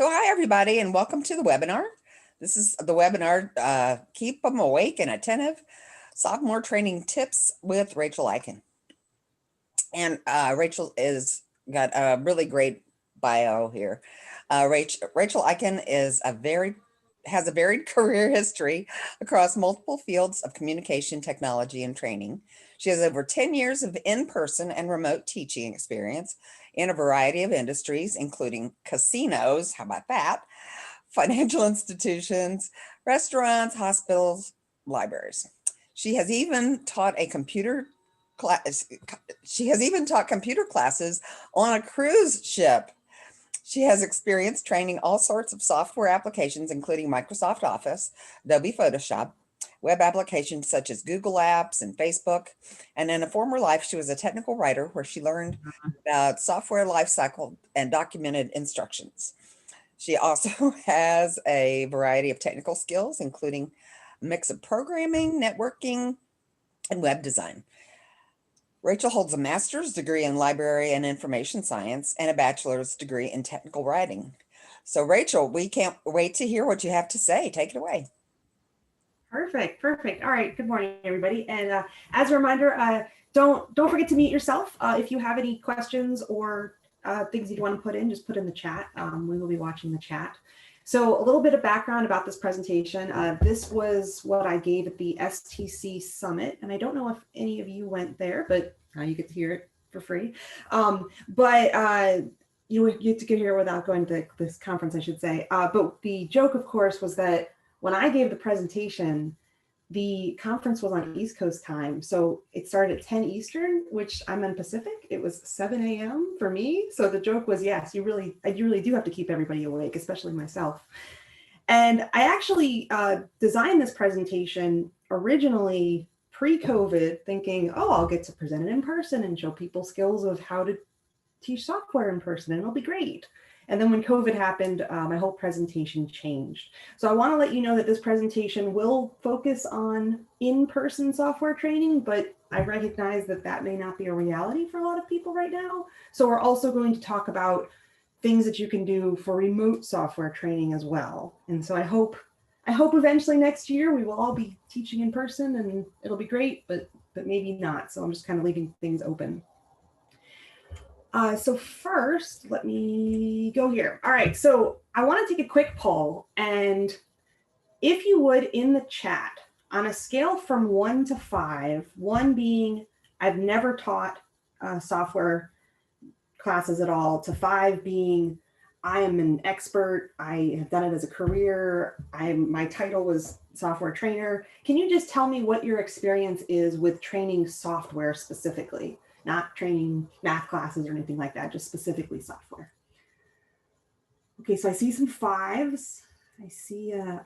So hi, everybody, and welcome to the webinar. This is the webinar, Keep Them Awake and Attentive, Sophomore Training Tips with Rachel Eichen. And Rachel is got a really great bio here. Rachel Eichen has a varied career history across multiple fields of communication, technology, and training. She has over 10 years of in-person and remote teaching experience in a variety of industries, including casinos, how about that, financial institutions, restaurants, hospitals, libraries. She has even taught computer classes on a cruise ship. She has experience training all sorts of software applications, including Microsoft Office, Adobe Photoshop, web applications such as Google Apps and Facebook. And in a former life, she was a technical writer where she learned about software lifecycle and documented instructions. She also has a variety of technical skills, including a mix of programming, networking, and web design. Rachel holds a master's degree in library and information science and a bachelor's degree in technical writing. So Rachel, we can't wait to hear what you have to say. Take it away. Perfect. All right. Good morning, everybody. And as a reminder, don't forget to mute yourself. If you have any questions or things you want to put in, just put in the chat. We will be watching the chat. So a little bit of background about this presentation. This was what I gave at the STC Summit. And I don't know if any of you went there, but now you get to hear it for free. You get to hear it without going to this conference, I should say. But the joke, of course, was that when I gave the presentation, the conference was on East Coast time. So it started at 10 Eastern, which I'm in Pacific. It was 7 a.m. for me. So the joke was, yes, you really do have to keep everybody awake, especially myself. And I actually designed this presentation originally pre-COVID, thinking, oh, I'll get to present it in person and show people skills of how to teach software in person, and it'll be great. And then when COVID happened, my whole presentation changed. So I want to let you know that this presentation will focus on in-person software training, but I recognize that that may not be a reality for a lot of people right now. So we're also going to talk about things that you can do for remote software training as well. And so I hope eventually next year we will all be teaching in person and it'll be great, but maybe not. So I'm just kind of leaving things open. So first, let me go here. All right, so I want to take a quick poll, and if you would, in the chat, on a scale from 1 to 5, 1 being I've never taught software classes at all, to 5 being I am an expert, I have done it as a career, my title was software trainer. Can you just tell me what your experience is with training software specifically? Not training math classes or anything like that, just specifically software. Okay, so I see some 5s. I see a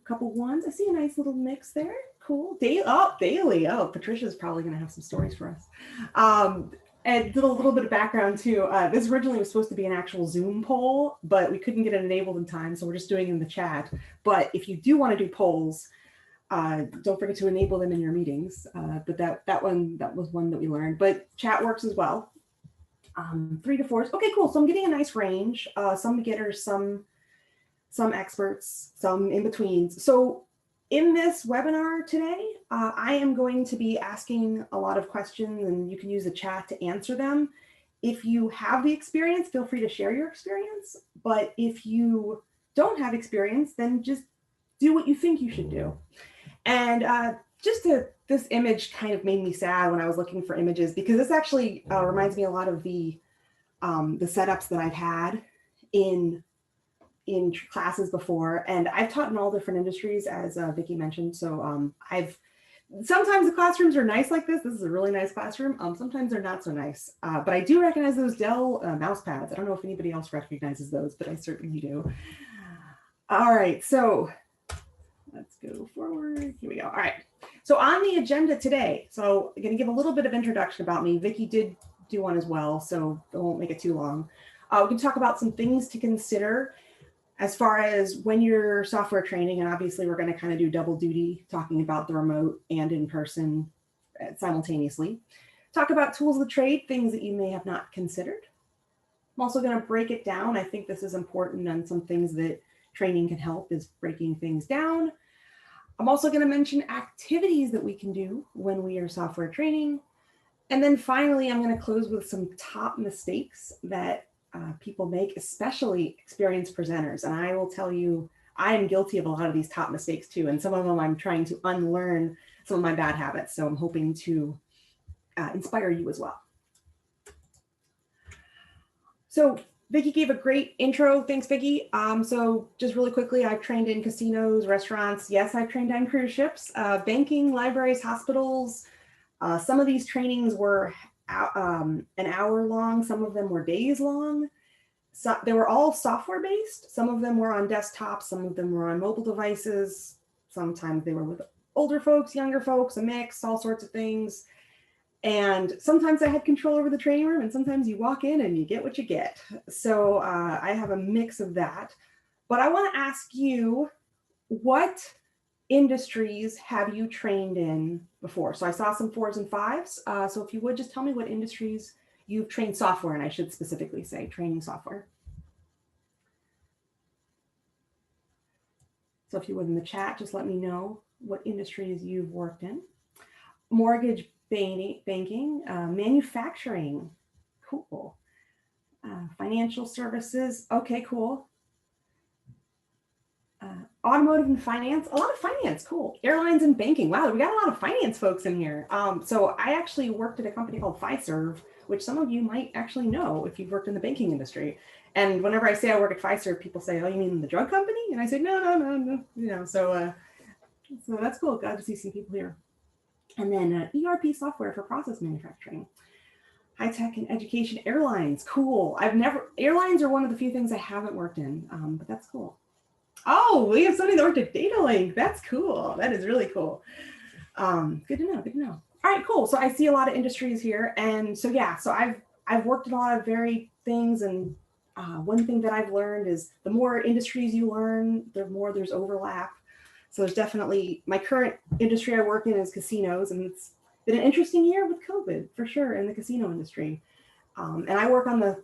couple 1s. I see a nice little mix there. Cool. Daily. Oh, Patricia's probably going to have some stories for us. And a little bit of background too. This originally was supposed to be an actual Zoom poll, but we couldn't get it enabled in time, so we're just doing it in the chat. But if you do want to do polls, don't forget to enable them in your meetings, but that was one that we learned, but chat works as well. 3 to 4s. Okay, cool. So I'm getting a nice range, some beginners, some experts, some in betweens. So in this webinar today, I am going to be asking a lot of questions and you can use the chat to answer them. If you have the experience, feel free to share your experience. But if you don't have experience, then just do what you think you should do. And this image kind of made me sad when I was looking for images, because this actually reminds me a lot of the setups that I've had in classes before. And I've taught in all different industries, as Vicki mentioned. So sometimes the classrooms are nice like this. This is a really nice classroom. Sometimes they're not so nice. But I do recognize those Dell mouse pads. I don't know if anybody else recognizes those, but I certainly do. All right, so let's go forward. Here we go. All right. So on the agenda today, so I'm going to give a little bit of introduction about me. Vicki did do one as well, so I won't make it too long. We can talk about some things to consider as far as when you're software training, and obviously we're going to kind of do double duty, talking about the remote and in person simultaneously. Talk about tools of the trade, things that you may have not considered. I'm also going to break it down. I think this is important, and some things that training can help is breaking things down. I'm also going to mention activities that we can do when we are software training. And then finally, I'm going to close with some top mistakes that people make, especially experienced presenters. And I will tell you, I am guilty of a lot of these top mistakes too. And some of them I'm trying to unlearn some of my bad habits. So I'm hoping to inspire you as well. So Vicki gave a great intro. Thanks, Vicki. So just really quickly, I've trained in casinos, restaurants. Yes, I've trained on cruise ships, banking, libraries, hospitals. Some of these trainings were an hour long. Some of them were days long. So they were all software based. Some of them were on desktops. Some of them were on mobile devices. Sometimes they were with older folks, younger folks, a mix, all sorts of things. And sometimes I had control over the training room, and sometimes you walk in and you get what you get. So I have a mix of that. But I want to ask you, what industries have you trained in before? So I saw some 4s and 5s. So if you would just tell me what industries you've trained software, and I should specifically say training software. So if you would in the chat, just let me know what industries you've worked in. Mortgage banking, manufacturing, cool. Financial services, okay, cool. Automotive and finance, a lot of finance, cool. Airlines and banking, wow, we got a lot of finance folks in here. So I actually worked at a company called Fiserv, which some of you might actually know if you've worked in the banking industry. And whenever I say I work at Fiserv, people say, oh, you mean the drug company? And I say, no. You know, so that's cool. Glad to see some people here. And then ERP software for process manufacturing. High tech and education, airlines, cool. Airlines are one of the few things I haven't worked in, but that's cool. Oh, we have somebody that worked at Data Link. That's cool. That is really cool. Good to know. Good to know. All right, cool. So I see a lot of industries here, and so yeah. So I've worked in a lot of varied things, and one thing that I've learned is the more industries you learn, the more there's overlap. So there's definitely, my current industry I work in is casinos, and it's been an interesting year with COVID for sure in the casino industry. And I work on the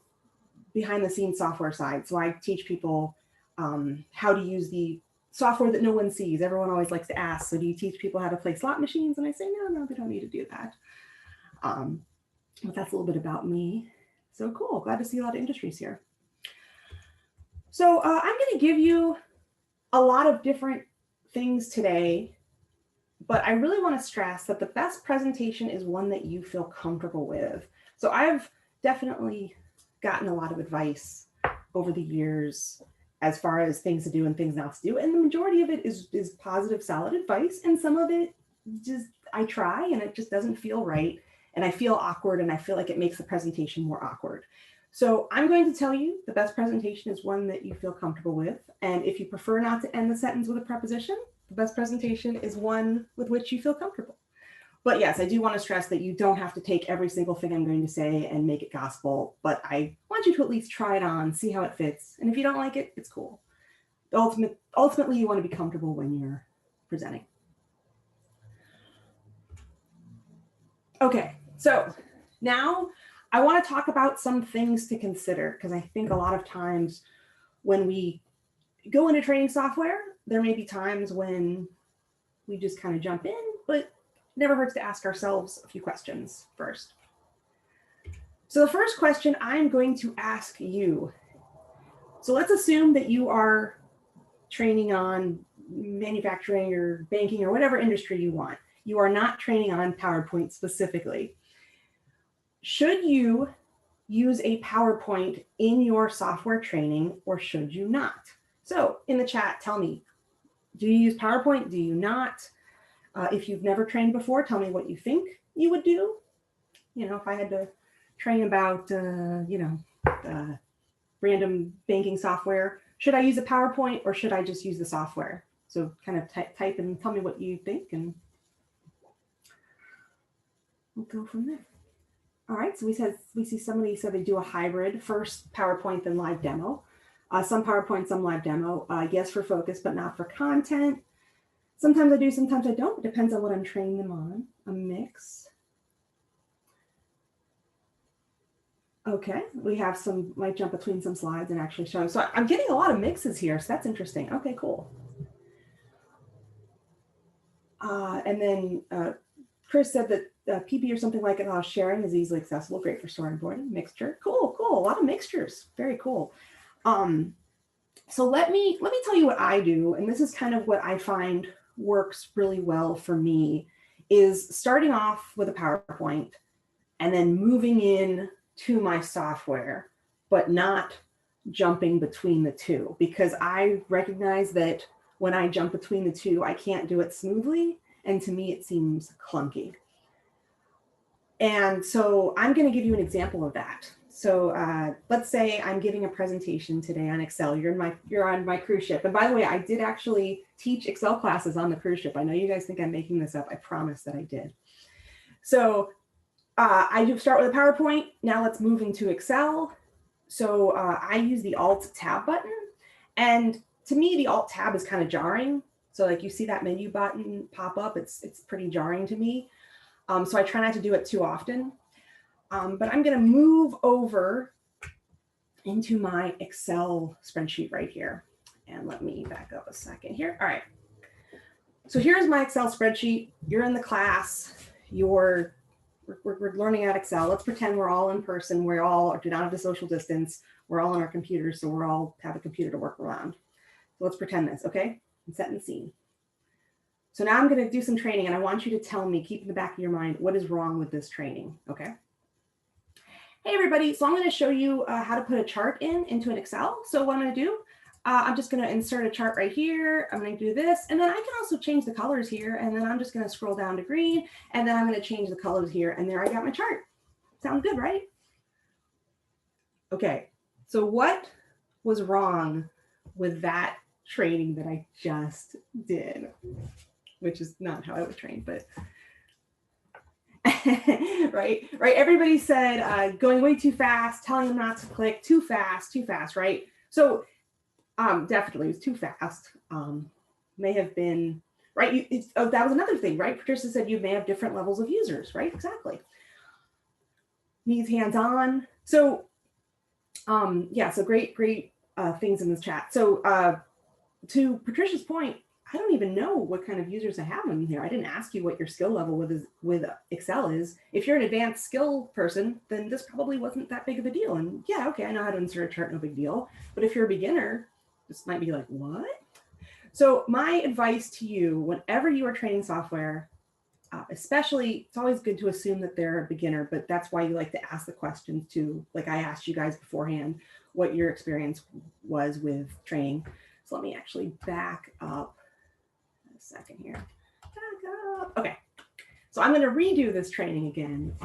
behind the scenes software side. So I teach people how to use the software that no one sees. Everyone always likes to ask, so do you teach people how to play slot machines? And I say, no, they don't need to do that. But that's a little bit about me. So cool, glad to see a lot of industries here. So I'm gonna give you a lot of different things today, but I really want to stress that the best presentation is one that you feel comfortable with. So I've definitely gotten a lot of advice over the years as far as things to do and things not to do. And the majority of it is positive, solid advice. And some of it just, I try and it just doesn't feel right. And I feel awkward, and I feel like it makes the presentation more awkward. So I'm going to tell you the best presentation is one that you feel comfortable with. And if you prefer not to end the sentence with a preposition, the best presentation is one with which you feel comfortable. But yes, I do want to stress that you don't have to take every single thing I'm going to say and make it gospel, but I want you to at least try it on, see how it fits. And if you don't like it, it's cool. Ultimately, you want to be comfortable when you're presenting. Okay, so now I want to talk about some things to consider, because I think a lot of times when we go into training software, there may be times when we just kind of jump in, but it never hurts to ask ourselves a few questions first. So the first question I'm going to ask you, so let's assume that you are training on manufacturing or banking or whatever industry you want. You are not training on PowerPoint specifically. Should you use a PowerPoint in your software training, or should you not? So in the chat, tell me, do you use PowerPoint? Do you not? If you've never trained before, tell me what you think you would do. You know, if I had to train about, random banking software, should I use a PowerPoint or should I just use the software? So kind of type and tell me what you think, and we'll go from there. All right, so we see somebody said they do a hybrid, first PowerPoint, then live demo. Some PowerPoint, some live demo. Yes, for focus, but not for content. Sometimes I do, sometimes I don't. It depends on what I'm training them on, a mix. Okay, we have some, might jump between some slides and actually showing. So I'm getting a lot of mixes here, so that's interesting. Okay, cool. And then Chris said that PB or something like it, sharing is easily accessible, great for storyboarding, mixture. Cool, cool, a lot of mixtures, very cool. So let me tell you what I do, and this is kind of what I find works really well for me, is starting off with a PowerPoint and then moving in to my software, but not jumping between the two, because I recognize that when I jump between the two, I can't do it smoothly. And to me, it seems clunky. And so I'm going to give you an example of that. So let's say I'm giving a presentation today on Excel. You're on my cruise ship. And by the way, I did actually teach Excel classes on the cruise ship. I know you guys think I'm making this up. I promise that I did. So I do start with a PowerPoint. Now let's move into Excel. So I use the Alt Tab button. And to me, the Alt Tab is kind of jarring. So like you see that menu button pop up, it's pretty jarring to me. So I try not to do it too often. But I'm going to move over into my Excel spreadsheet right here. And let me back up a second here. All right. So here's my Excel spreadsheet. You're in the class. We're learning at Excel. Let's pretend we're all in person. We all do not have the social distance. We're all on our computers, so we're all have a computer to work around. So let's pretend this, okay? I'm setting the scene. So now I'm going to do some training, and I want you to tell me, keep in the back of your mind, what is wrong with this training, okay? Hey, everybody. So I'm going to show you how to put a chart into an Excel. So what I'm going to do, I'm just going to insert a chart right here. I'm going to do this, and then I can also change the colors here, and then I'm just going to scroll down to green, and then I'm going to change the colors here, and there I got my chart. Sounds good, right? Okay, so what was wrong with that training that I just did? Which is not how I would train, but right. Everybody said going way too fast, telling them not to click, too fast, right? So definitely it was too fast. May have been, right? That was another thing, right? Patricia said you may have different levels of users, right? Exactly. Needs hands-on. So yeah, so great things in this chat. So to Patricia's point, I don't even know what kind of users I have in here. I didn't ask you what your skill level with Excel is. If you're an advanced skill person, then this probably wasn't that big of a deal. And yeah, okay, I know how to insert a chart, no big deal. But if you're a beginner, this might be like, what? So my advice to you, whenever you are training software, especially, it's always good to assume that they're a beginner, but that's why you like to ask the questions too. Like I asked you guys beforehand, what your experience was with training. So let me actually back up a second here. Back up. Okay. So I'm going to redo this training again.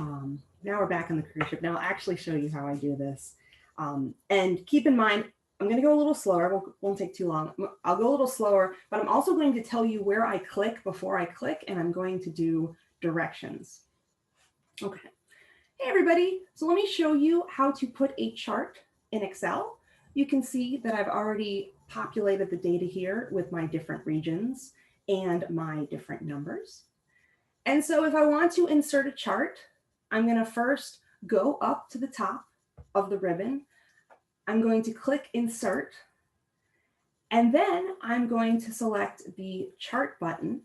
Now we're back on the cruise ship. Now I'll actually show you how I do this. And keep in mind, I'm going to go a little slower. Won't take too long. I'll go a little slower, but I'm also going to tell you where I click before I click, and I'm going to do directions. Okay. Hey, everybody. So let me show you how to put a chart in Excel. You can see that I've already populated the data here with my different regions and my different numbers. And so if I want to insert a chart, I'm going to first go up to the top of the ribbon. I'm going to click Insert, and then I'm going to select the Chart button.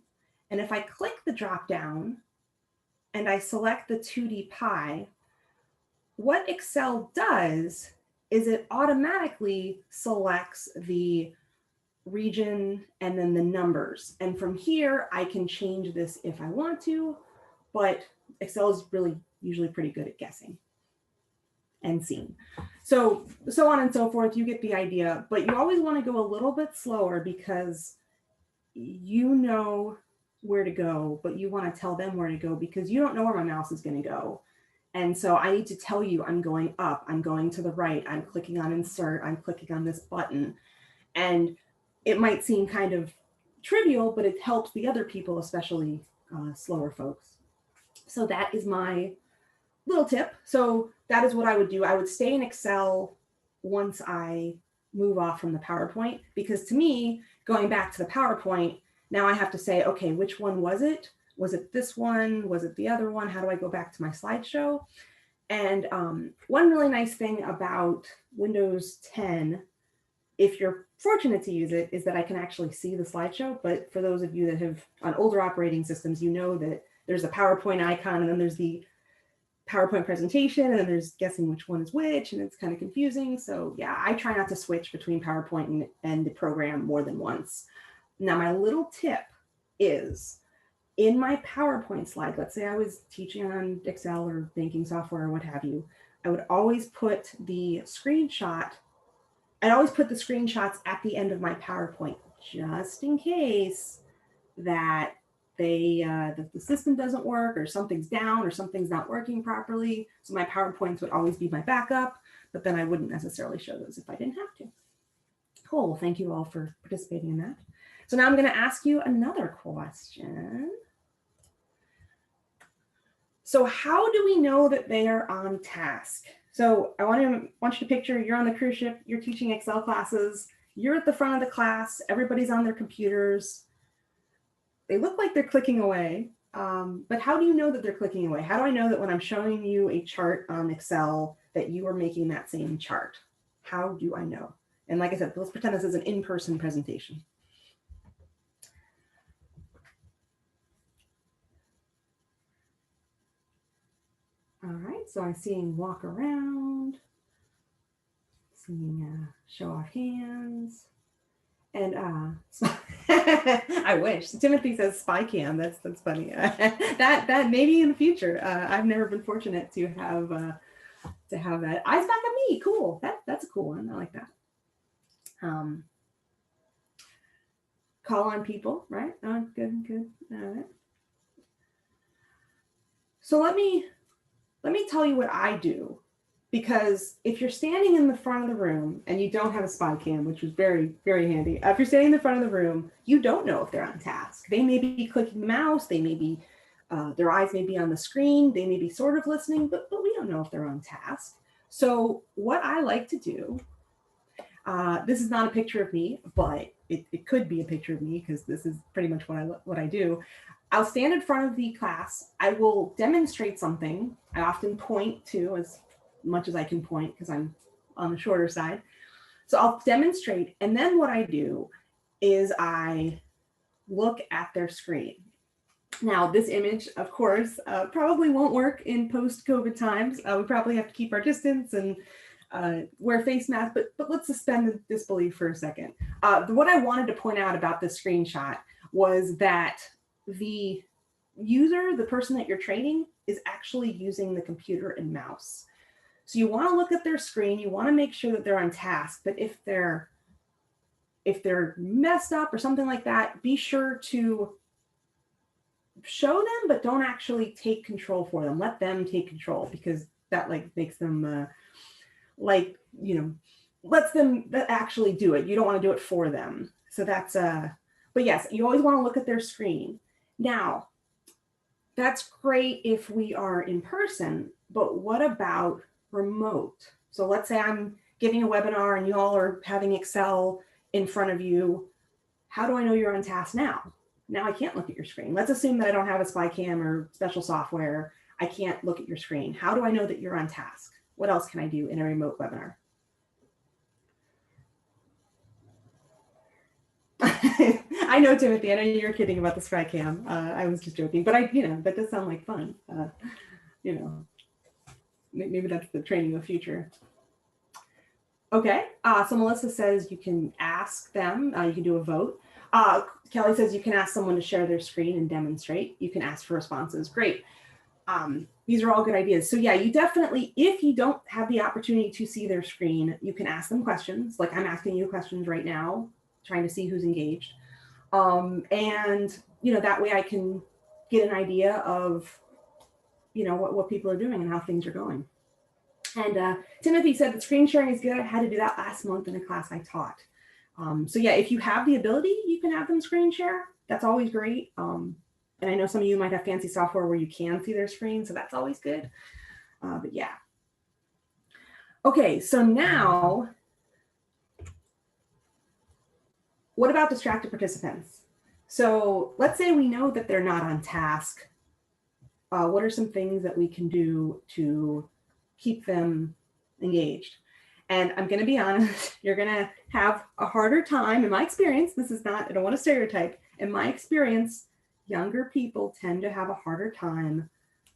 And if I click the drop down and I select the 2D pie, what Excel does is it automatically selects the region and then the numbers. And from here, I can change this if I want to, but Excel is really usually pretty good at guessing and seeing. So on and so forth, you get the idea, but you always want to go a little bit slower because you know where to go, but you want to tell them where to go because you don't know where my mouse is going to go. And so I need to tell you, I'm going up, I'm going to the right, I'm clicking on insert, I'm clicking on this button. And it might seem kind of trivial, but it helps the other people, especially slower folks. So that is my little tip. So that is what I would do. I would stay in Excel once I move off from the PowerPoint, because to me, going back to the PowerPoint, now I have to say, okay, which one was it? Was it this one? Was it the other one? How do I go back to my slideshow? And one really nice thing about Windows 10, if you're fortunate to use it, is that I can actually see the slideshow. But for those of you that have on older operating systems, you know that there's a PowerPoint icon, and then there's the PowerPoint presentation, and then there's guessing which one is which, and it's kind of confusing. So yeah, I try not to switch between PowerPoint and the program more than once. Now, my little tip is, in my PowerPoint slide, let's say I was teaching on Excel or banking software or what have you, I would always put the screenshot. I'd always put the screenshots at the end of my PowerPoint, just in case that the system doesn't work, or something's down, or something's not working properly. So my PowerPoints would always be my backup, but then I wouldn't necessarily show those if I didn't have to. Cool. Well, thank you all for participating in that. So now I'm going to ask you another question. So how do we know that they are on task? So I want you to picture you're on the cruise ship, you're teaching Excel classes, you're at the front of the class, everybody's on their computers. They look like they're clicking away, but how do you know that they're clicking away? How do I know that when I'm showing you a chart on Excel that you are making that same chart? How do I know? And like I said, let's pretend this is an in-person presentation. All right, so I'm seeing walk around, seeing show off hands, and I wish. Timothy says spy cam. That's funny. that maybe in the future. I've never been fortunate to have that. Eyes back at me. Cool. That's a cool one. I like that. Call on people, right? Oh, good. All right. So let me tell you what I do, because if you're standing in the front of the room and you don't have a spy cam, which was very, very handy, if you're standing in the front of the room, you don't know if they're on task. They may be clicking the mouse, they may be, their eyes may be on the screen, they may be sort of listening, but we don't know if they're on task. So what I like to do, this is not a picture of me, but it could be a picture of me, because this is pretty much what I do. I'll stand in front of the class. I will demonstrate something. I often point to as much as I can point, because I'm on the shorter side. So I'll demonstrate. And then what I do is I look at their screen. Now, this image, of course, probably won't work in post-COVID times. We probably have to keep our distance and wear face masks, but let's suspend the disbelief for a second. What I wanted to point out about this screenshot was that the user, the person that you're training, is actually using the computer and mouse. So you want to look at their screen, you want to make sure that they're on task, but if they're messed up or something like that, be sure to show them, but don't actually take control for them. Let them take control, because that makes them lets them actually do it. You don't want to do it for them. So that's but yes, you always want to look at their screen. Now, that's great if we are in person, but what about remote? So let's say I'm giving a webinar and you all are having Excel in front of you. How do I know you're on task now? Now I can't look at your screen. Let's assume that I don't have a spy cam or special software. I can't look at your screen. How do I know that you're on task? What else can I do in a remote webinar? I know, Timothy, I know you're kidding about the spy cam. I was just joking, but that does sound like fun. Maybe that's the training of the future. Okay, so Melissa says you can ask them, you can do a vote. Kelly says you can ask someone to share their screen and demonstrate. You can ask for responses. Great. These are all good ideas. So yeah, you definitely, if you don't have the opportunity to see their screen, you can ask them questions. Like I'm asking you questions right now, trying to see who's engaged. And that way I can get an idea of, what people are doing and how things are going. And Timothy said that screen sharing is good. I had to do that last month in a class I taught. So yeah, if you have the ability, you can have them screen share. That's always great. And I know some of you might have fancy software where you can see their screen, so that's always good. But yeah. Okay, so now, what about distracted participants? So let's say we know that they're not on task. What are some things that we can do to keep them engaged. And I'm going to be honest, you're going to have a harder time. In my experience, this is not, I don't want to stereotype. In my experience, younger people tend to have a harder time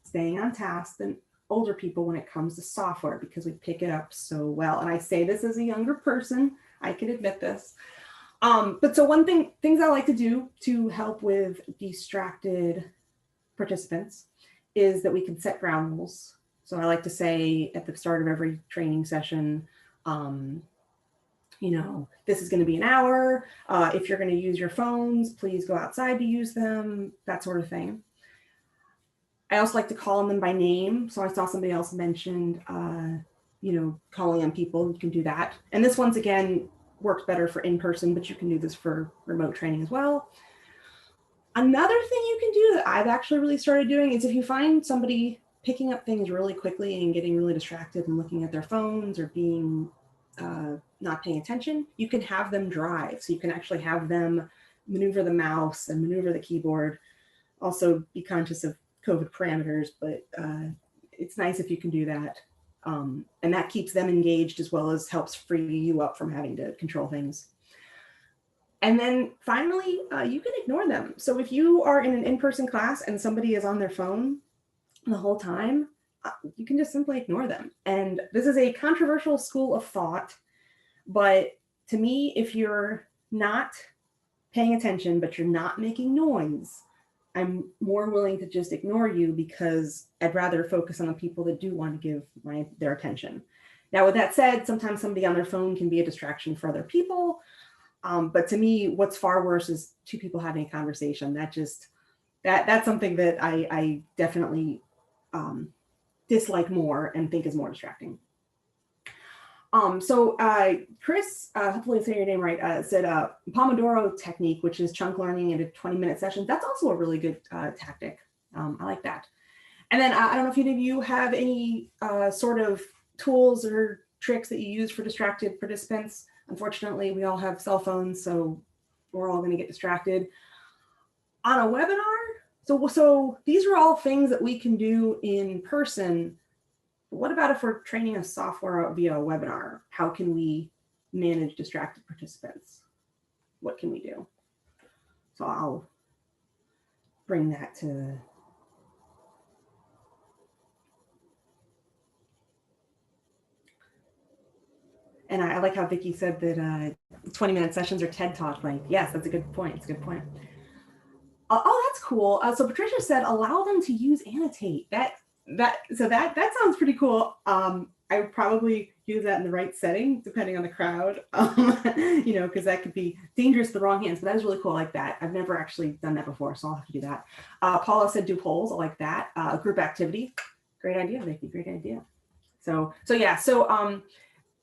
staying on task than older people when it comes to software, because we pick it up so well. And I say this as a younger person, I can admit this. But so things I like to do to help with distracted participants is that we can set ground rules. So I like to say at the start of every training session, this is going to be an hour. If you're going to use your phones, please go outside to use them, that sort of thing. I also like to call on them by name. So I saw somebody else mentioned, calling on people. You can do that. And this once again works better for in-person, but you can do this for remote training as well. Another thing you can do that I've actually really started doing is if you find somebody picking up things really quickly and getting really distracted and looking at their phones or being not paying attention, you can have them drive. So you can actually have them maneuver the mouse and maneuver the keyboard. Also be conscious of COVID parameters, but it's nice if you can do that. And that keeps them engaged as well as helps free you up from having to control things. And then finally, you can ignore them. So if you are in an in-person class and somebody is on their phone the whole time, you can just simply ignore them. And this is a controversial school of thought, but to me, if you're not paying attention, but you're not making noise, I'm more willing to just ignore you because I'd rather focus on the people that do want to give their attention. Now, with that said, sometimes somebody on their phone can be a distraction for other people. But to me, what's far worse is two people having a conversation. That's something that I definitely dislike more and think is more distracting. So Chris, hopefully I'm saying your name right, said Pomodoro technique, which is chunk learning into 20-minute sessions. That's also a really good tactic. I like that. And then I don't know if any of you have any sort of tools or tricks that you use for distracted participants. Unfortunately, we all have cell phones, so we're all going to get distracted. On a webinar, so these are all things that we can do in person. What about if we're training a software via a webinar? How can we manage distracted participants? What can we do? So I'll bring that to... And I like how Vicki said that 20-minute sessions are TED Talk. Like, yes, that's a good point. It's a good point. Oh, that's cool. So Patricia said, allow them to use annotate. That sounds pretty cool. I would probably use that in the right setting, depending on the crowd, because that could be dangerous in the wrong hands, but that was really cool. I like that. I've never actually done that before, so I'll have to do that. Paula said do polls. I like that. Group activity. Great idea, Vicki. Great idea. So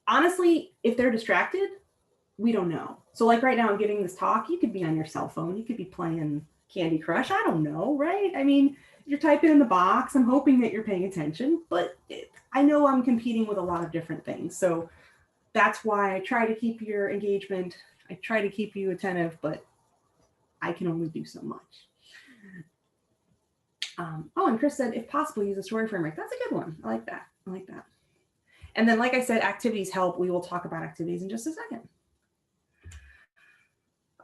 honestly, if they're distracted, we don't know. So like right now I'm giving this talk, you could be on your cell phone, you could be playing Candy Crush. I don't know, right? I mean, you're typing in the box. I'm hoping that you're paying attention, but I know I'm competing with a lot of different things. So that's why I try to keep your engagement. I try to keep you attentive, but I can only do so much. And Chris said, if possible, use a story framework. That's a good one. I like that. I like that. And then, like I said, activities help. We will talk about activities in just a second.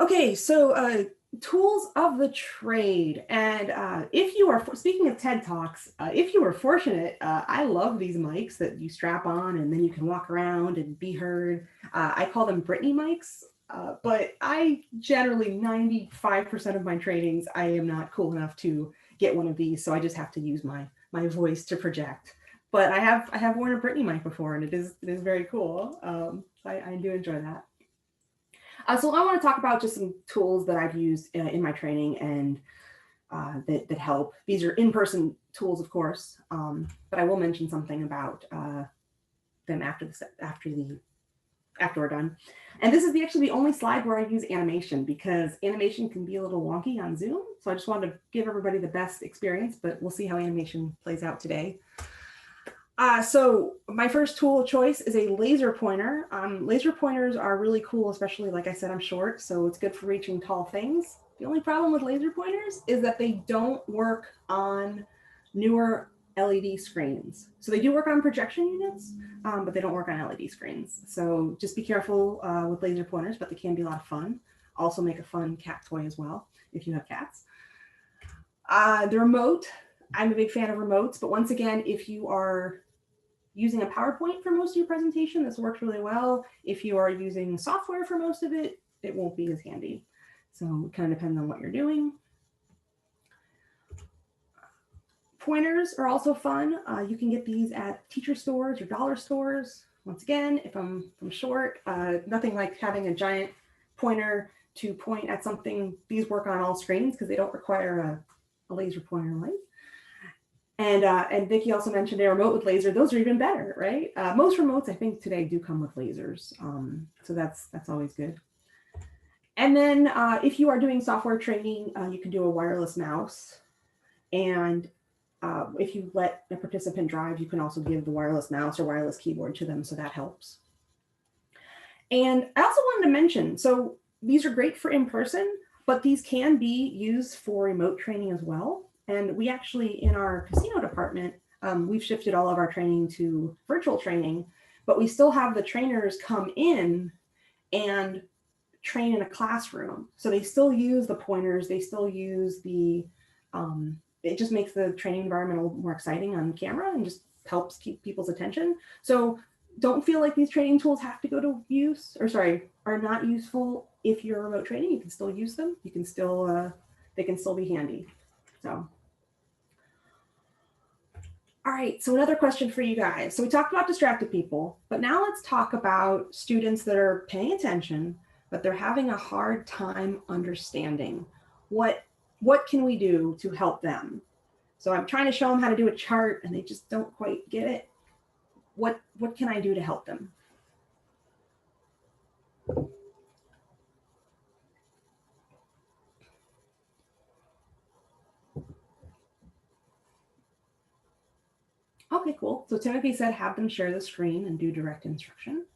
Okay, so tools of the trade. And if you are, speaking of TED Talks, if you are fortunate, I love these mics that you strap on and then you can walk around and be heard. I call them Britney mics, but I generally, 95% of my trainings, I am not cool enough to get one of these. So I just have to use my voice to project. But I have worn a Britney mic before, and it is very cool. I do enjoy that. So I want to talk about just some tools that I've used in my training and that help. These are in-person tools, of course, but I will mention something about them after we're done. And this is actually the only slide where I use animation, because animation can be a little wonky on Zoom. So I just wanted to give everybody the best experience, but we'll see how animation plays out today. So my first tool of choice is a laser pointer. Laser pointers are really cool, especially, like I said, I'm short, so it's good for reaching tall things. The only problem with laser pointers is that they don't work on newer LED screens. So they do work on projection units, but they don't work on LED screens. So just be careful with laser pointers, but they can be a lot of fun. Also make a fun cat toy as well, if you have cats. The remote, I'm a big fan of remotes, but once again, if you are using a PowerPoint for most of your presentation, this works really well. If you are using software for most of it, it won't be as handy. So it kind of depends on what you're doing. Pointers are also fun. You can get these at teacher stores or dollar stores. Once again, if I'm short, nothing like having a giant pointer to point at something. These work on all screens because they don't require a laser pointer light. And Vicki also mentioned a remote with laser. Those are even better, right? Most remotes, I think, today do come with lasers. So that's always good. And then if you are doing software training, you can do a wireless mouse. And if you let a participant drive, you can also give the wireless mouse or wireless keyboard to them, so that helps. And I also wanted to mention, so these are great for in-person, but these can be used for remote training as well. And we actually, in our casino department, we've shifted all of our training to virtual training, but we still have the trainers come in and train in a classroom. So they still use the pointers, they still use the, it just makes the training environment a little more exciting on camera and just helps keep people's attention. So don't feel like these training tools have to go to use, or sorry, are not useful. If you're remote training, you can still use them. You can still, they can still be handy. So. All right, so another question for you guys. So we talked about distracted people, but now let's talk about students that are paying attention, but they're having a hard time understanding. What can we do to help them? So I'm trying to show them how to do a chart and they just don't quite get it. What can I do to help them? Okay, cool. So Timothy said, have them share the screen and do direct instruction.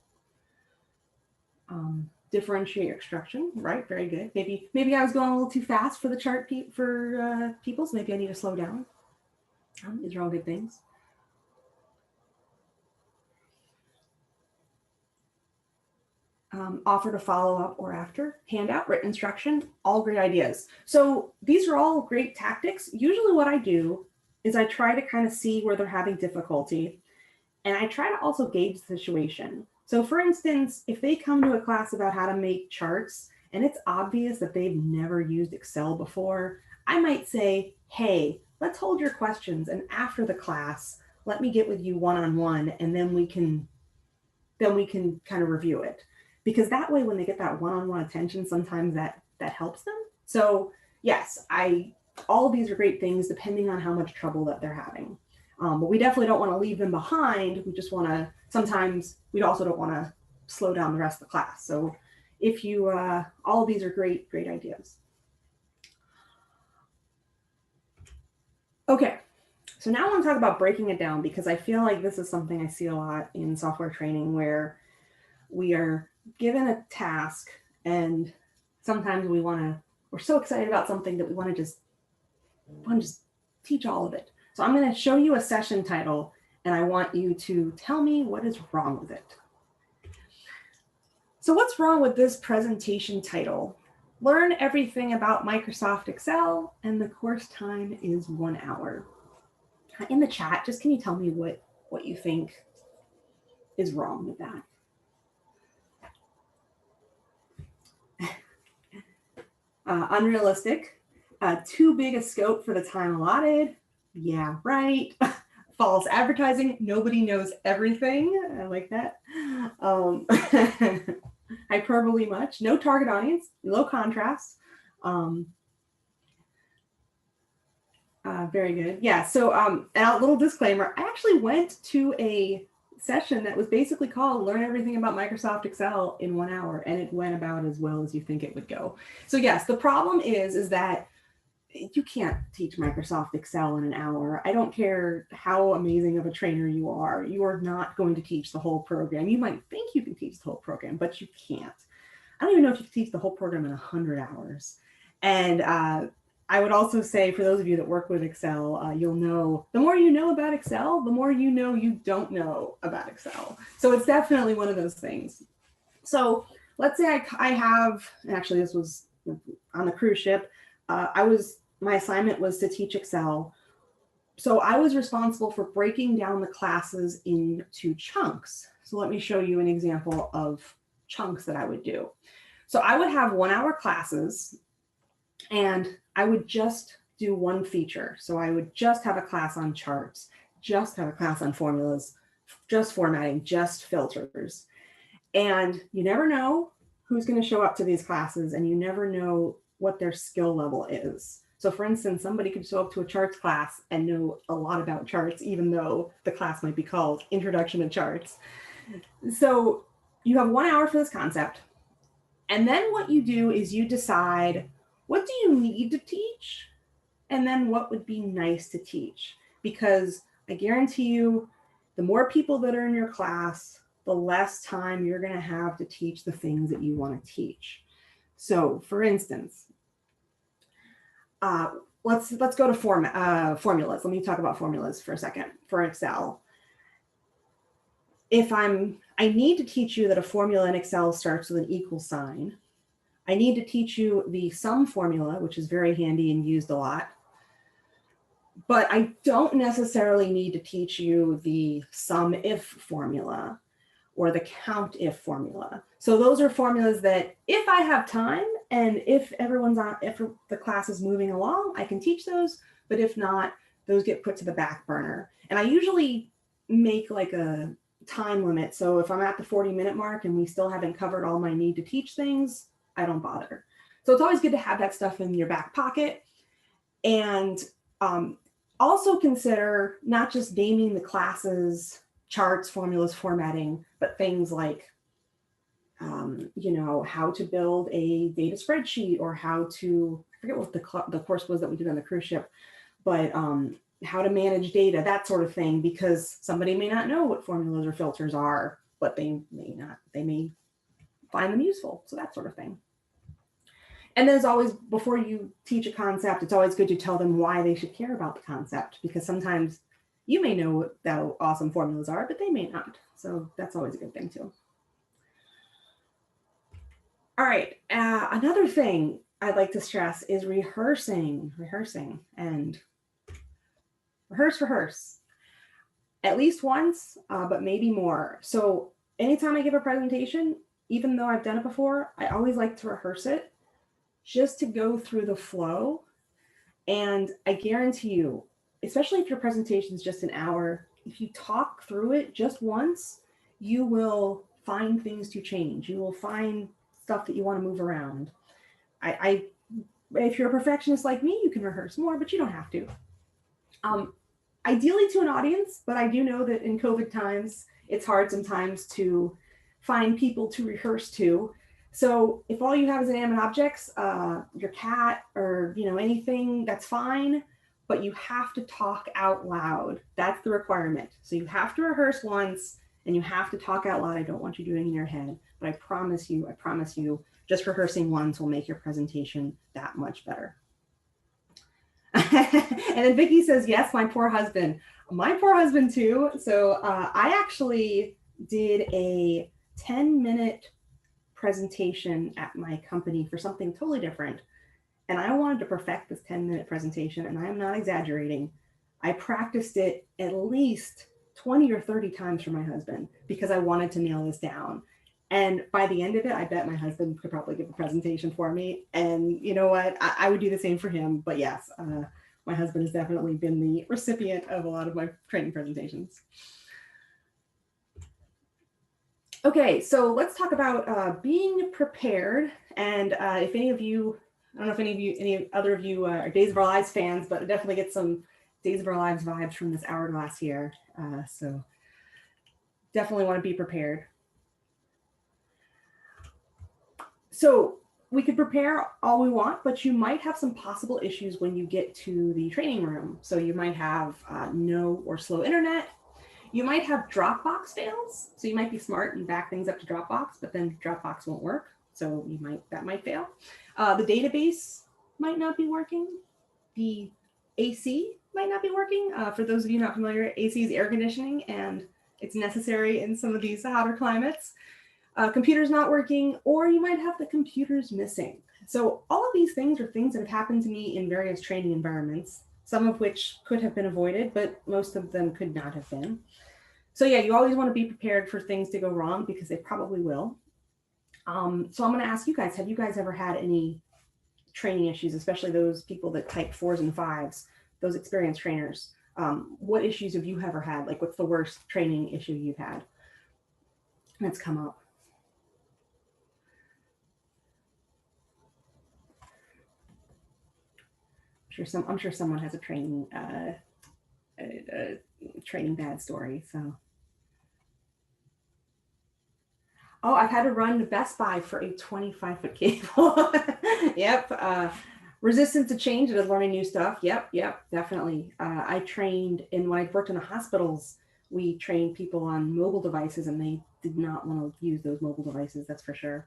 Differentiate your instruction, right? Very good. Maybe I was going a little too fast for the chart for people, so maybe I need to slow down. These are all good things. Offer to follow up or after, handout, written instruction, all great ideas. So these are all great tactics. Usually what I do is I try to kind of see where they're having difficulty, and I try to also gauge the situation. So for instance, if they come to a class about how to make charts and it's obvious that they've never used Excel before, I might say, hey, let's hold your questions, and after the class, let me get with you one-on-one, and then we can kind of review it. Because that way, when they get that one-on-one attention, sometimes that helps them. So yes, all of these are great things depending on how much trouble that they're having. But we definitely don't want to leave them behind. We just want to, sometimes we also don't want to slow down the rest of the class. So if you, all of these are great ideas. Okay, so now I want to talk about breaking it down, because I feel like this is something I see a lot in software training, where we are given a task and sometimes we're so excited about something that we want to just teach all of it. So I'm going to show you a session title and I want you to tell me what is wrong with it. So what's wrong with this presentation title? Learn everything about Microsoft Excel and the course time is 1 hour. In the chat, just can you tell me what you think is wrong with that? Unrealistic, too big a scope for the time allotted. Yeah, right. False advertising. Nobody knows everything. I like that. Hyperbole much. No target audience. Low contrast. Very good. Yeah. So and a little disclaimer. I actually went to a session that was basically called Learn Everything About Microsoft Excel in 1 hour, and it went about as well as you think it would go. So yes, the problem is that you can't teach Microsoft Excel in an hour. I don't care how amazing of a trainer you are not going to teach the whole program. You might think you can teach the whole program, but you can't. I don't even know if you can teach the whole program in 100 hours. And I would also say, for those of you that work with Excel, you'll know the more you know about Excel, the more you know you don't know about Excel. So it's definitely one of those things. So let's say I have, actually this was on the cruise ship, my assignment was to teach Excel. So I was responsible for breaking down the classes into chunks. So let me show you an example of chunks that I would do. So I would have 1 hour classes and I would just do one feature. So I would just have a class on charts, just have a class on formulas, just formatting, just filters. And you never know who's going to show up to these classes, and you never know what their skill level is. So for instance, somebody could show up to a charts class and know a lot about charts, even though the class might be called Introduction to Charts. So you have 1 hour for this concept. And then what you do is you decide, what do you need to teach? And then what would be nice to teach? Because I guarantee you, the more people that are in your class, the less time you're going to have to teach the things that you want to teach. So for instance, let's go to formulas. Let me talk about formulas for a second for Excel. If I need to teach you that a formula in Excel starts with an equal sign. I need to teach you the sum formula, which is very handy and used a lot. But I don't necessarily need to teach you the sum if formula or the count if formula. So those are formulas that if I have time and if the class is moving along, I can teach those. But if not, those get put to the back burner. And I usually make like a time limit. So if I'm at the 40-minute mark and we still haven't covered all my need to teach things, I don't bother. So it's always good to have that stuff in your back pocket. And also consider not just naming the classes, charts, formulas, formatting, but things like, how to build a data spreadsheet, or how to, I forget what the course was that we did on the cruise ship, but how to manage data, that sort of thing, because somebody may not know what formulas or filters are, but they may find them useful. So that sort of thing. And there's always, before you teach a concept, it's always good to tell them why they should care about the concept, because sometimes you may know how awesome formulas are, but they may not. So that's always a good thing too. All right, another thing I'd like to stress is rehearsing, and rehearse. At least once, but maybe more. So anytime I give a presentation, even though I've done it before, I always like to rehearse it just to go through the flow. And I guarantee you, especially if your presentation is just an hour, if you talk through it just once, you will find things to change. You will find stuff that you want to move around. If you're a perfectionist like me, you can rehearse more, but you don't have to. Ideally to an audience, but I do know that in COVID times, it's hard sometimes to find people to rehearse to. So if all you have is inanimate objects, your cat or anything, that's fine, but you have to talk out loud. That's the requirement. So you have to rehearse once and you have to talk out loud. I don't want you doing it in your head, but I promise you, just rehearsing once will make your presentation that much better. And then Vicky says, yes, my poor husband too. So I actually did a 10-minute presentation at my company for something totally different. And I wanted to perfect this 10-minute presentation, and I am not exaggerating. I practiced it at least 20 or 30 times for my husband because I wanted to nail this down. And by the end of it, I bet my husband could probably give a presentation for me. And you know what? I would do the same for him. But yes, my husband has definitely been the recipient of a lot of my training presentations. Okay, so let's talk about being prepared. And if any of you, I don't know if any other of you are Days of Our Lives fans, but I definitely get some Days of Our Lives vibes from this hourglass here. So definitely want to be prepared. So we could prepare all we want, but you might have some possible issues when you get to the training room. So you might have no or slow internet. You might have Dropbox fails. So you might be smart and back things up to Dropbox, but then Dropbox won't work. So that might fail. The database might not be working. the AC might not be working. For those of you not familiar, AC is air conditioning, and it's necessary in some of these hotter climates. Computer's not working, or you might have the computers missing. So all of these things are things that have happened to me in various training environments, some of which could have been avoided, but most of them could not have been. So yeah, you always want to be prepared for things to go wrong, because they probably will. So I'm going to ask you guys, have you guys ever had any training issues, especially those people that type 4s and 5s, those experienced trainers? What issues have you ever had? Like, what's the worst training issue you've had that's come up? I'm sure someone has a training bad story. So, oh, I've had to run to Best Buy for a 25-foot cable. Yep. Resistance to change and learning new stuff. Yep, definitely. I trained when I worked in the hospitals, we trained people on mobile devices, and they did not want to use those mobile devices, that's for sure.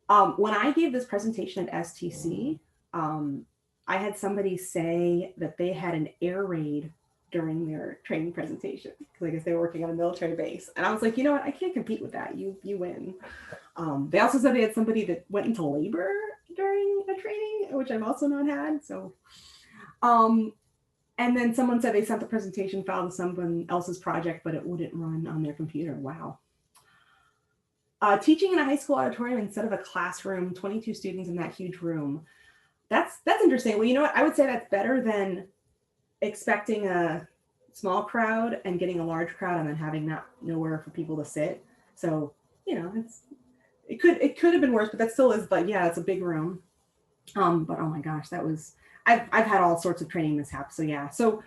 When I gave this presentation at STC, I had somebody say that they had an air raid during their training presentation, because I guess they were working on a military base. And I was like, you know what? I can't compete with that. You win. They also said they had somebody that went into labor during a training, which I've also not had. So, and then someone said they sent the presentation file to someone else's project, but it wouldn't run on their computer. Wow. Teaching in a high school auditorium instead of a classroom, 22 students in that huge room. That's interesting. Well, you know what? I would say that's better than expecting a small crowd and getting a large crowd and then having nowhere for people to sit. So, you know, it could have been worse, but that still is. But yeah, it's a big room. But oh my gosh, I've had all sorts of training mishaps. So yeah, so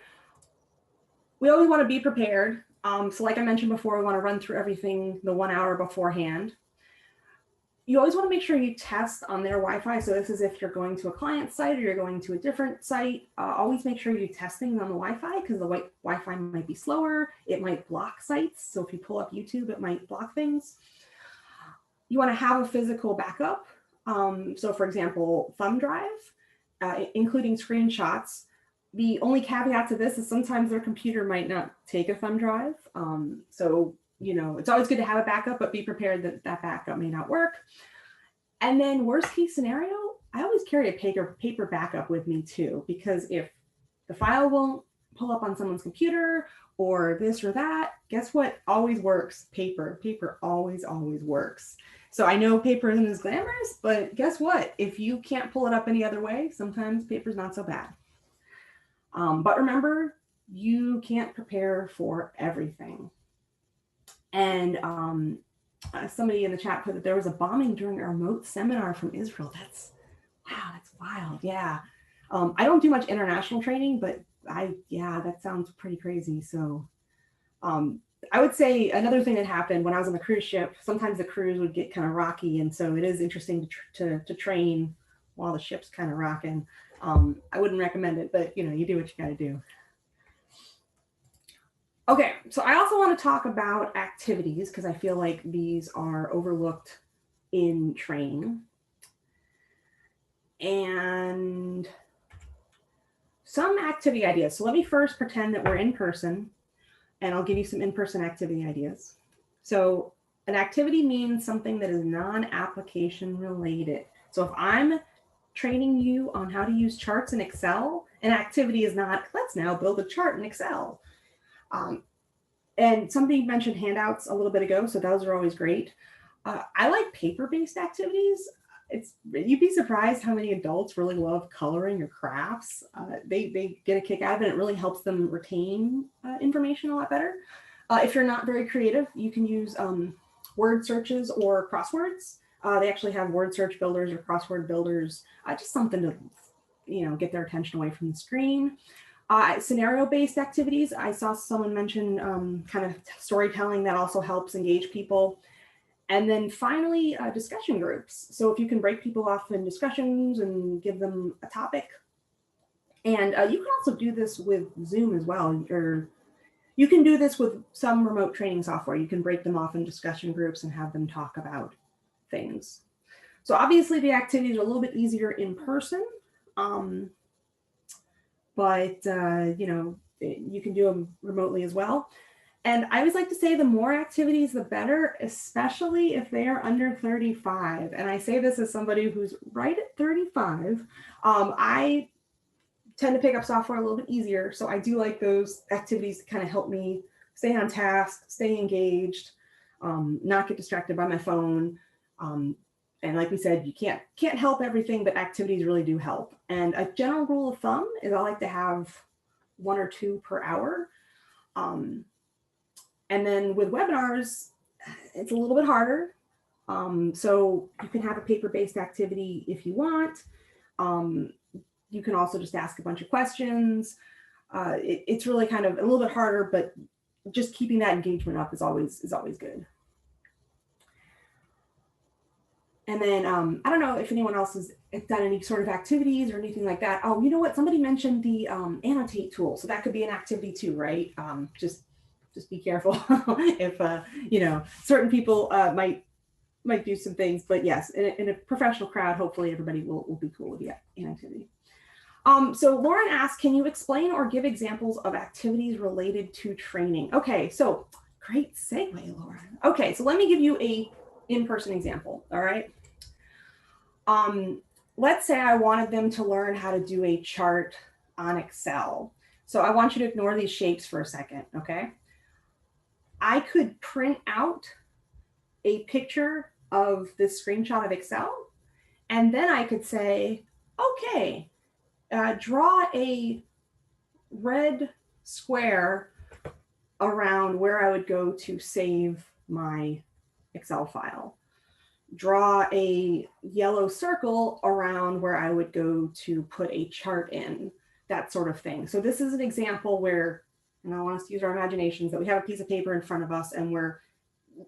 we always want to be prepared. So like I mentioned before, we want to run through everything the 1 hour beforehand. You always want to make sure you test on their Wi-Fi. So this is if you're going to a client site or you're going to a different site. Always make sure you test things on the Wi-Fi, because the Wi-Fi might be slower. It might block sites. So if you pull up YouTube, it might block things. You want to have a physical backup. So for example, thumb drive, including screenshots. The only caveat to this is sometimes their computer might not take a thumb drive. So you know, it's always good to have a backup, but be prepared that that backup may not work. And then worst case scenario, I always carry a paper backup with me too, because if the file won't pull up on someone's computer or this or that, guess what always works? Paper always works. So I know paper isn't as glamorous, but guess what? If you can't pull it up any other way, sometimes paper's not so bad. But remember, you can't prepare for everything. And somebody in the chat put that there was a bombing during a remote seminar from Israel. That's wild. Yeah. I don't do much international training, but that sounds pretty crazy. So I would say another thing that happened when I was on the cruise ship, sometimes the cruise would get kind of rocky. And so it is interesting to train while the ship's kind of rocking. I wouldn't recommend it, but you know, you do what you got to do. Okay, so I also want to talk about activities, because I feel like these are overlooked in training. And some activity ideas. So let me first pretend that we're in person, and I'll give you some in-person activity ideas. So an activity means something that is non-application related. So if I'm training you on how to use charts in Excel, an activity is not, let's now build a chart in Excel. And somebody mentioned handouts a little bit ago, so those are always great. I like paper-based activities. You'd be surprised how many adults really love coloring or crafts. They get a kick out of it. It really helps them retain information a lot better. If you're not very creative, you can use word searches or crosswords. They actually have word search builders or crossword builders, just something to, you know, get their attention away from the screen. Scenario-based activities. I saw someone mention kind of storytelling that also helps engage people. And then finally, discussion groups. So if you can break people off in discussions and give them a topic. And you can also do this with Zoom as well, or you can do this with some remote training software. You can break them off in discussion groups and have them talk about things. So obviously the activities are a little bit easier in person. but you can do them remotely as well. And I always like to say the more activities, the better, especially if they are under 35. And I say this as somebody who's right at 35. I tend to pick up software a little bit easier. So I do like those activities to kind of help me stay on task, stay engaged, not get distracted by my phone. And like we said, you can't help everything, but activities really do help. And a general rule of thumb is I like to have 1 or 2 per hour. And then with webinars, it's a little bit harder. So you can have a paper-based activity if you want. You can also just ask a bunch of questions. It's really kind of a little bit harder, but just keeping that engagement up is always good. And then I don't know if anyone else has done any sort of activities or anything like that. Oh, you know what? Somebody mentioned the annotate tool. So that could be an activity too, right? Just be careful if, certain people might do some things. But yes, in a professional crowd, hopefully everybody will be cool with the activity. So Lauren asked, can you explain or give examples of activities related to training? Okay, so great segue, Lauren. Okay, so let me give you a in-person example, all right? Let's say I wanted them to learn how to do a chart on Excel. So I want you to ignore these shapes for a second, okay? I could print out a picture of this screenshot of Excel, and then I could say, okay, draw a red square around where I would go to save my Excel file. Draw a yellow circle around where I would go to put a chart in, that sort of thing. So this is an example where, and I want us to use our imaginations, that we have a piece of paper in front of us and we're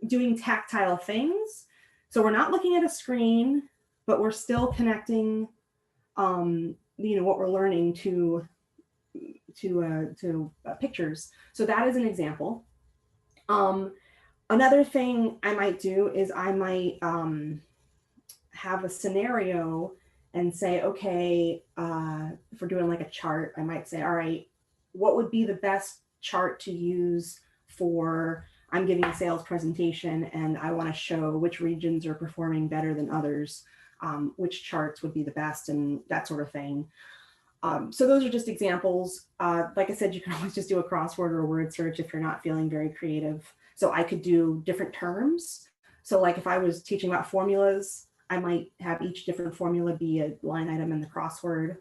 doing tactile things. So we're not looking at a screen, but we're still connecting, what we're learning to pictures. So that is an example. Another thing I might do is I might have a scenario and say, okay, if we're doing like a chart, I might say, all right, what would be the best chart to use for, I'm giving a sales presentation and I want to show which regions are performing better than others, which charts would be the best and that sort of thing. So those are just examples. Like I said, you can always just do a crossword or a word search if you're not feeling very creative. So I could do different terms. So like if I was teaching about formulas, I might have each different formula be a line item in the crossword.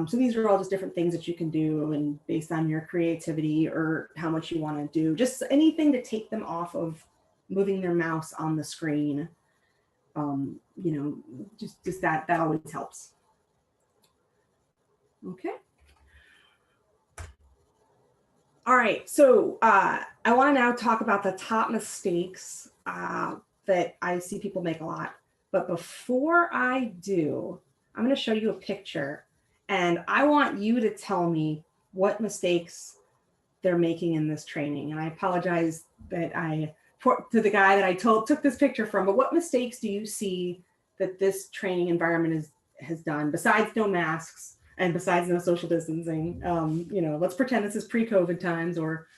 So these are all just different things that you can do, and based on your creativity or how much you want to do, just anything to take them off of moving their mouse on the screen. Just that always helps. Okay. All right, so I want to now talk about the top mistakes that I see people make a lot. But before I do, I'm going to show you a picture, and I want you to tell me what mistakes they're making in this training. And I apologize that to the guy that I took this picture from, but what mistakes do you see that this training environment has done, besides no masks? And besides no social distancing, let's pretend this is pre-COVID times, or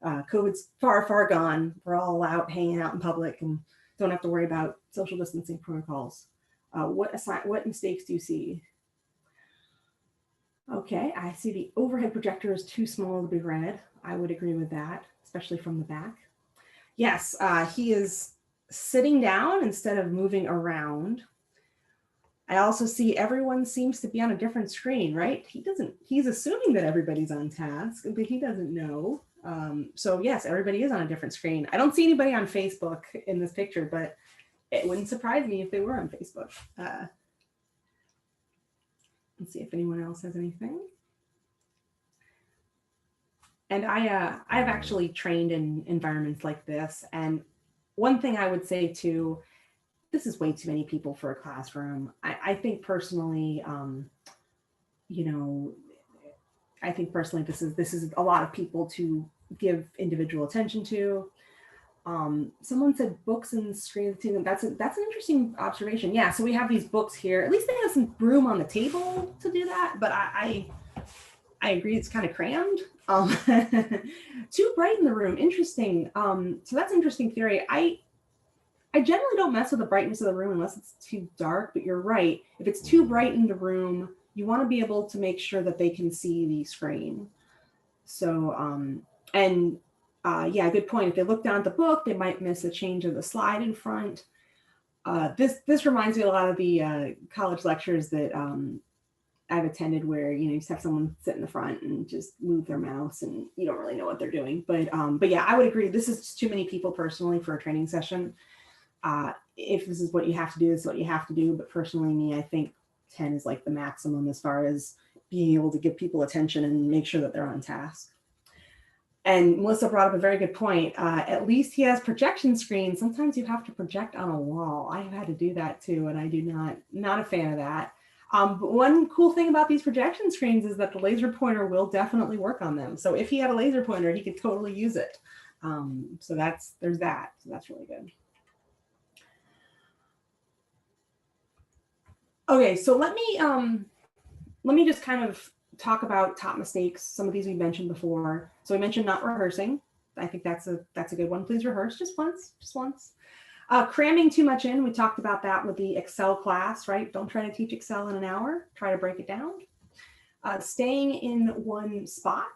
COVID's far, far gone. We're all out hanging out in public and don't have to worry about social distancing protocols. What mistakes do you see? Okay, I see the overhead projector is too small to be read. I would agree with that, especially from the back. Yes, he is sitting down instead of moving around. I also see everyone seems to be on a different screen, right? He's assuming that everybody's on task, but he doesn't know. So yes, everybody is on a different screen. I don't see anybody on Facebook in this picture, but it wouldn't surprise me if they were on Facebook. Let's see if anyone else has anything. And I've actually trained in environments like this. And one thing I would say too, this is way too many people for a classroom. I think personally, I think personally, this is a lot of people to give individual attention to. Someone said books and screens. That's an interesting observation. Yeah, so we have these books here. At least they have some room on the table to do that. But I agree, it's kind of crammed. Too bright in the room, interesting. So that's an interesting theory. I generally don't mess with the brightness of the room unless it's too dark, but you're right. If it's too bright in the room, you want to be able to make sure that they can see the screen. So, yeah, good point. If they look down at the book, they might miss a change of the slide in front. This reminds me a lot of the college lectures that I've attended where, you just have someone sit in the front and just move their mouse and you don't really know what they're doing. But yeah, I would agree. This is just too many people personally for a training session. If this is what you have to do, this is what you have to do. But personally, me, I think 10 is like the maximum as far as being able to give people attention and make sure that they're on task. And Melissa brought up a very good point. At least he has projection screens. Sometimes you have to project on a wall. I've had to do that too, and I do not a fan of that. But one cool thing about these projection screens is that the laser pointer will definitely work on them. So if he had a laser pointer, he could totally use it. So there's that. So that's really good. Okay, so let me just kind of talk about top mistakes. Some of these we mentioned before. So we mentioned not rehearsing. I think that's a good one. Please rehearse just once. Cramming too much in. We talked about that with the Excel class, right? Don't try to teach Excel in an hour. Try to break it down. Staying in one spot.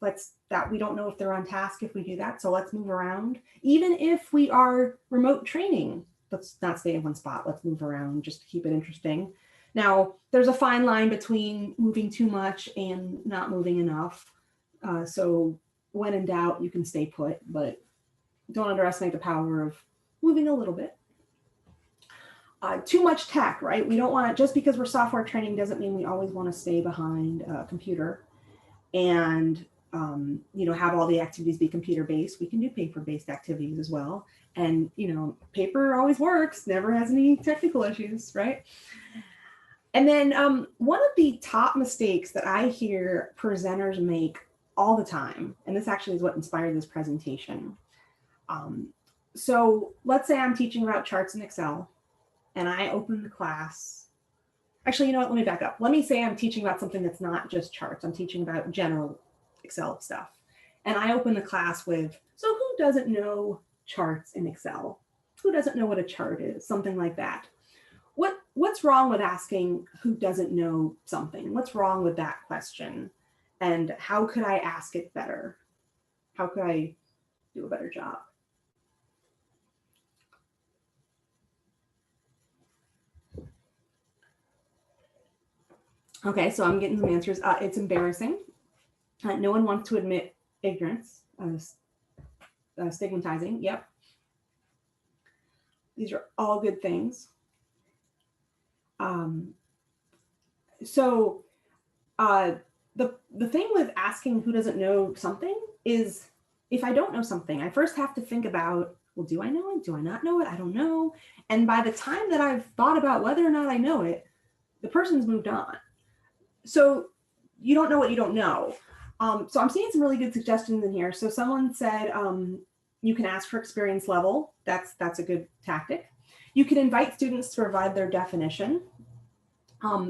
We don't know if they're on task if we do that. So let's move around. Even if we are remote training, let's not stay in one spot. Let's move around just to keep it interesting. Now, there's a fine line between moving too much and not moving enough. So when in doubt, you can stay put, but don't underestimate the power of moving a little bit. Too much tech, right? We don't want to, just because we're software training doesn't mean we always want to stay behind a computer and have all the activities be computer-based. We can do paper-based activities as well. And, paper always works, never has any technical issues, right? And then one of the top mistakes that I hear presenters make all the time, and this actually is what inspired this presentation. So let's say I'm teaching about charts in Excel and I open the class. Actually, you know what, let me back up. Let me say I'm teaching about something that's not just charts. I'm teaching about general Excel stuff. And I open the class with, so who doesn't know charts in Excel? Who doesn't know what a chart is? Something like that. What's wrong with asking who doesn't know something? What's wrong with that question? And how could I ask it better? How could I do a better job? Okay, so I'm getting some answers. It's embarrassing. No one wants to admit ignorance. Stigmatizing, yep. These are all good things. The thing with asking who doesn't know something is, if I don't know something, I first have to think about, well, do I know it? Do I not know it? I don't know. And by the time that I've thought about whether or not I know it, the person's moved on. So you don't know what you don't know. So I'm seeing some really good suggestions in here. So someone said, you can ask for experience level. That's a good tactic. You can invite students to provide their definition.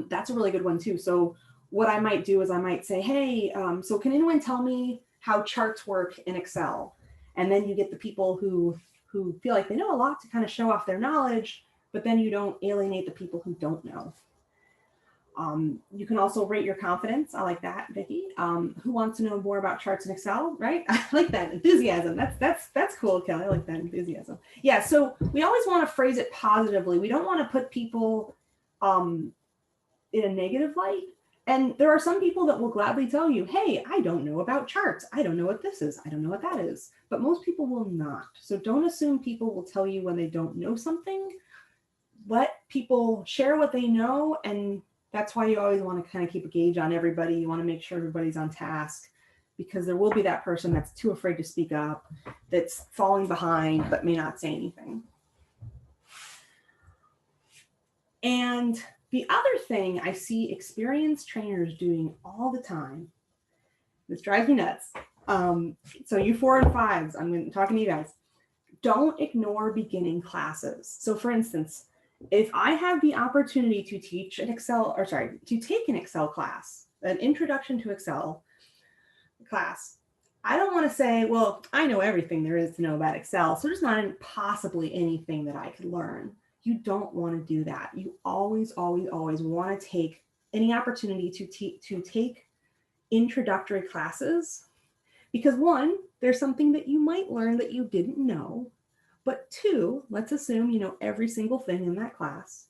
That's a really good one too. So what I might do is I might say, hey, so can anyone tell me how charts work in Excel? And then you get the people who feel like they know a lot to kind of show off their knowledge, but then you don't alienate the people who don't know. You can also rate your confidence. I like that, Vicki. Who wants to know more about charts in Excel, right? I like that enthusiasm. That's cool, Kelly. I like that enthusiasm. Yeah, so we always want to phrase it positively. We don't want to put people in a negative light. And there are some people that will gladly tell you, hey, I don't know about charts. I don't know what this is. I don't know what that is. But most people will not. So don't assume people will tell you when they don't know something. Let people share what they know, and that's why you always want to kind of keep a gauge on everybody. You want to make sure everybody's on task, because there will be that person that's too afraid to speak up, that's falling behind, but may not say anything. And the other thing I see experienced trainers doing all the time, this drives me nuts. So you 4 and 5s, I'm talking to you guys, don't ignore beginning classes. So for instance, if I have the opportunity to teach an Excel, to take an Excel class, an introduction to Excel class, I don't want to say, well, I know everything there is to know about Excel, so there's not possibly anything that I could learn. You don't want to do that. You always, always, always want to take any opportunity to take introductory classes, because one, there's something that you might learn that you didn't know, but two, let's assume you know every single thing in that class.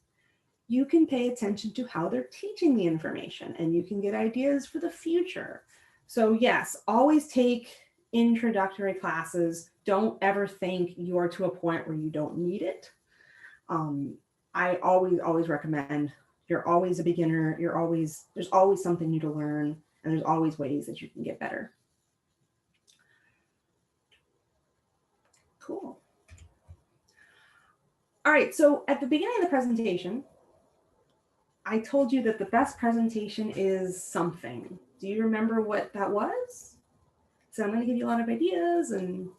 You can pay attention to how they're teaching the information and you can get ideas for the future. So yes, always take introductory classes. Don't ever think you're to a point where you don't need it. I always recommend, you're always a beginner. There's always something new to learn, and there's always ways that you can get better. Cool. All right, so at the beginning of the presentation, I told you that the best presentation is something. Do you remember what that was? So I'm going to give you a lot of ideas, and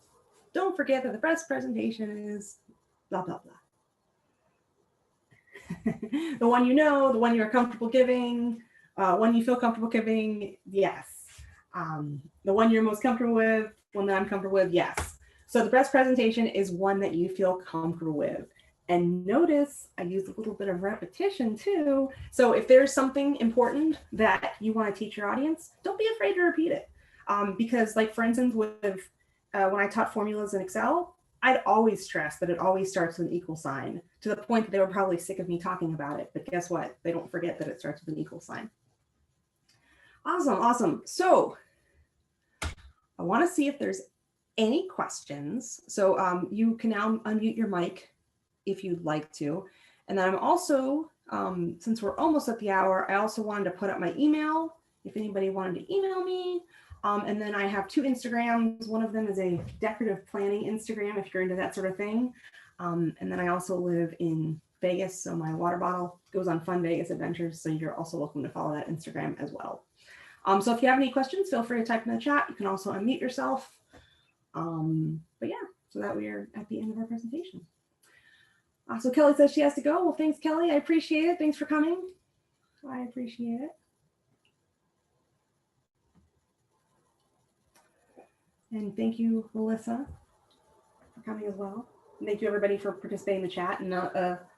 don't forget that the best presentation is blah, blah, blah. The one you know, the one you're comfortable giving, one you feel comfortable giving, yes. The one you're most comfortable with, one that I'm comfortable with, yes. So the best presentation is one that you feel comfortable with. And notice I used a little bit of repetition too. So if there's something important that you want to teach your audience, don't be afraid to repeat it. Because like, for instance, with when I taught formulas in Excel, I'd always stress that it always starts with an equal sign, to the point that they were probably sick of me talking about it. But guess what? They don't forget that it starts with an equal sign. Awesome, awesome. So I want to see if there's any questions. So you can now unmute your mic if you'd like to. And then I'm also, since we're almost at the hour, I also wanted to put up my email if anybody wanted to email me. And then I have 2 Instagrams. One of them is a decorative planning Instagram, if you're into that sort of thing. And then I also live in Vegas, so my water bottle goes on Fun Vegas Adventures. So you're also welcome to follow that Instagram as well. So if you have any questions, feel free to type in the chat. You can also unmute yourself. But yeah, so that we are at the end of our presentation. So Kelly says she has to go. Well, thanks, Kelly. I appreciate it. Thanks for coming. I appreciate it. And thank you, Melissa, for coming as well. And thank you, everybody, for participating in the chat and not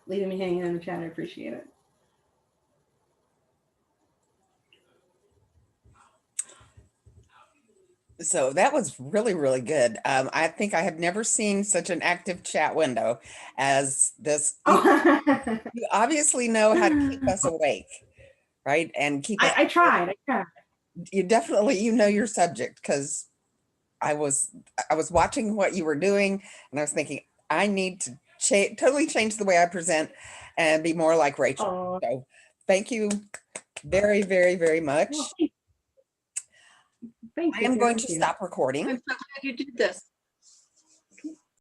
leaving me hanging in the chat. I appreciate it. So that was really, really good. I think I have never seen such an active chat window as this. You obviously know how to keep us awake, right? And keep us. I tried. You definitely, you know your subject, because I was watching what you were doing, and I was thinking, I need to totally change the way I present and be more like Rachel. So thank you very, very, very much. Well, thank you. I am going to stop recording. I'm so glad you did this.